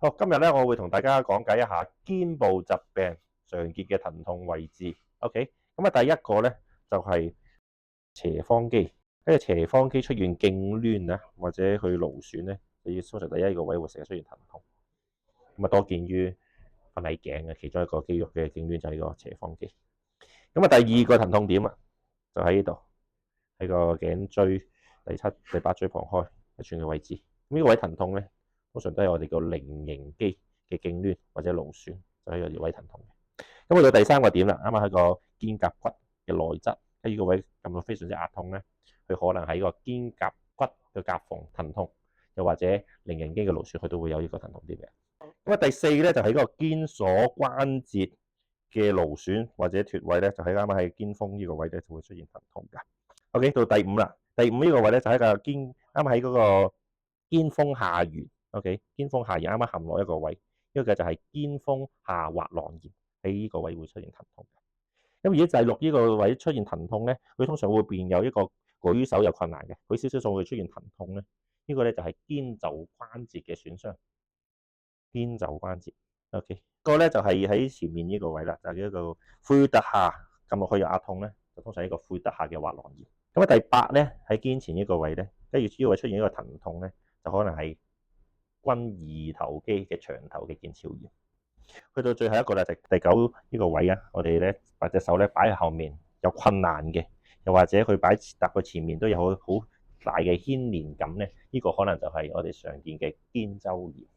好，今日咧我會同大家講解一下肩部疾病常見嘅疼痛位置。OK，咁啊第一個咧就係斜方肌，跟住斜方肌出現痙攣啊，或者佢勞損咧，你通常第一個位會成日出現疼痛。咁啊多見於瞓喺頸嘅其中一個肌肉嘅痙攣就係個斜方肌。咁啊第二個疼痛點啊，就喺呢度，喺個頸椎第七、第八椎旁開一寸嘅位置。咁呢個位疼痛咧，通常都係我哋個菱形肌嘅痙攣或者勞損，就喺個位疼痛嘅。咁去到第三個點啦，啱啱喺個肩胛骨嘅內側，喺呢個位感到非常之壓痛咧，佢可能喺個肩胛骨嘅夾縫疼痛，又或者菱形肌嘅勞損，佢都會有呢個疼痛點嘅。咁啊第四咧就喺個肩鎖關節嘅勞損或者脫位咧，就喺啱啱喺肩峰呢個位咧就會出現疼痛㗎。OK，到第五啦，第五呢個位咧就喺個肩，啱啱喺嗰個肩峰下緣。OK，肩峰下緣啱啱含落一個位，呢個就係肩峰下滑囊炎，喺呢個位會出現疼痛。咁而家第六呢個位出現疼痛咧，佢通常會變有一個舉手有困難嘅，舉少少數會出現疼痛咧。呢個咧就係肩袖關節嘅損傷，肩袖關節。OK，個咧就係喺前面呢個位啦，就係一個魁突下撳落去有壓痛咧，就通常係一個魁突下嘅滑囊炎。咁啊第八咧喺肩前呢個位咧，跟住呢個位出現一個疼痛咧，就可能係肱二頭肌嘅長頭嘅腱鞘炎。去到最後一個啦，就第九呢個位啊，我哋咧把隻手咧擺喺後面有困難嘅，又或者佢擺搭佢前面都有好大嘅牽連感咧，呢個可能就係我哋常見嘅肩周炎。